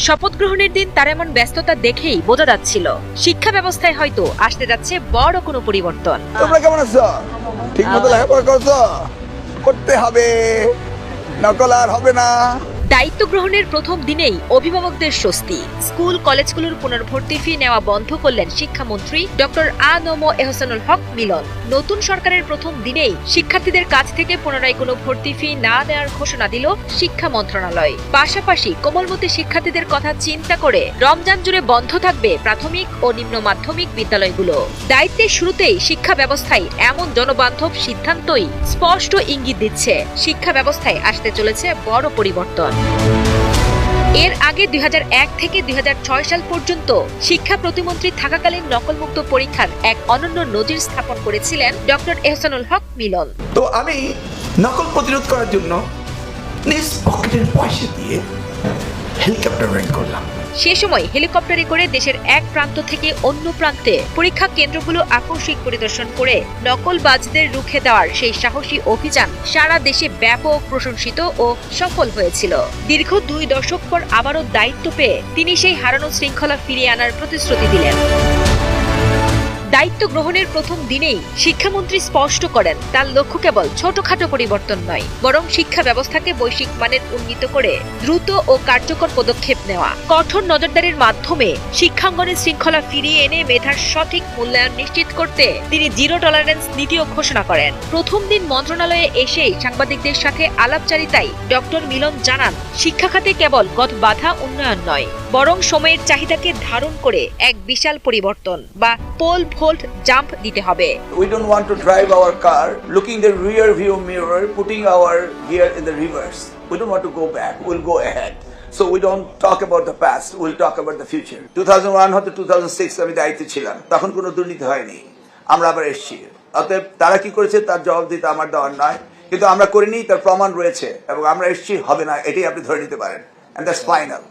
শপথ গ্রহণের দিন তার এমন ব্যস্ততা দেখেই বোঝা যাচ্ছিল শিক্ষা ব্যবস্থায় হয়তো আসতে যাচ্ছে বড় কোনো পরিবর্তন। তোমরা কেমন আছো? ঠিক মতো লেখাপড়া করছো? করতে হবে, নকল আর হবে না। দায়িত্ব গ্রহণের প্রথম দিনেই অভিভাবকদের স্বস্তি। স্কুল কলেজগুলোর পুনর্ভর্তি ফি নেওয়া বন্ধ করলেন শিক্ষামন্ত্রী ডক্টর আ.ন.ম এহসানুল হক মিলন। নতুন সরকারের প্রথম দিনেই শিক্ষার্থীদের কাছ থেকে পুনরায় কোনো ভর্তি ফি না নেওয়ার ঘোষণা দিল শিক্ষা মন্ত্রণালয়। পাশাপাশি কোমলমতি শিক্ষার্থীদের কথা চিন্তা করে রমজান জুড়ে বন্ধ থাকবে প্রাথমিক ও নিম্ন মাধ্যমিক বিদ্যালয়গুলো। দায়িত্বের শুরুতেই শিক্ষা ব্যবস্থায় এমন জনবান্ধব সিদ্ধান্তই স্পষ্ট ইঙ্গিত দিচ্ছে শিক্ষা ব্যবস্থায় আসতে চলেছে বড় পরিবর্তন। এর আগে 2001 থেকে 2006 সাল পর্যন্ত শিক্ষা প্রতিমন্ত্রী থাকাকালীন নকলমুক্ত পরীক্ষার এক অনন্য নজির স্থাপন করেছিলেন ডক্টর এহসানুল হক মিলন। তো আমি নকল প্রতিরোধ করার জন্য নিজ পকেটের পয়সা দিয়ে হেলিকপ্টার রেন্ট করলাম। সে সময় হেলিকপ্টারে করে দেশের এক প্রান্ত থেকে অন্য প্রান্তে পরীক্ষা কেন্দ্রগুলো আকস্মিক পরিদর্শন করে নকলবাজদের রুখে দেওয়ার সেই সাহসী অভিযান সারা দেশে ব্যাপক প্রশংসিত ও সফল হয়েছিল। দীর্ঘ 2 দশক পর আবারও দায়িত্ব পেয়ে তিনি সেই হারানো শৃঙ্খলা ফিরিয়ে আনার প্রতিশ্রুতি দিলেন। দায়িত্ব গ্রহণের প্রথম দিনেই শিক্ষামন্ত্রী স্পষ্ট করেন তার লক্ষ্য কেবল ছোটখাটো পরিবর্তন নয়, বরং শিক্ষা ব্যবস্থাকে বৈশ্বিক মানের উন্নীত করে দ্রুত ও কার্যকর পদক্ষেপ নেওয়া। কঠোর নজরদারির মাধ্যমে শিক্ষাঙ্গনের শৃঙ্খলা ফিরিয়ে এনে মেধার সঠিক মূল্যায়ন নিশ্চিত করতে তিনি জিরো টলারেন্স নীতিও ঘোষণা করেন। প্রথম দিন মন্ত্রণালয়ে এসেই সাংবাদিকদের সাথে আলাপচারিতায় ডক্টর মিলন জানান, শিক্ষা খাতে কেবল গত বাধা উন্নয়ন নয়, বরং সময়ের চাহিদাকে ধারণ করে এক বিশাল পরিবর্তন বা পোল ভোল্ট জাম্প দিতে হবে। We don't want to drive our car looking the rear view mirror, putting our gear in the reverse. We don't want to go back, we'll go ahead. So we don't talk about the past, we'll talk about the future. 2001 হতে 2006 আমি দায়িত্বে ছিলাম, তখন কোনো দুর্নীতি হয়নি। আমরা আবার এসেছি, অতএব তারা কি করেছে তার জবাব দিতে আমার দেওয়ার নয়, কিন্তু আমরা করিনি তার প্রমাণ রয়েছে এবং আমরা এসেছি, হবে না, এটাই আপনি ধরে নিতে পারেন, and that's final.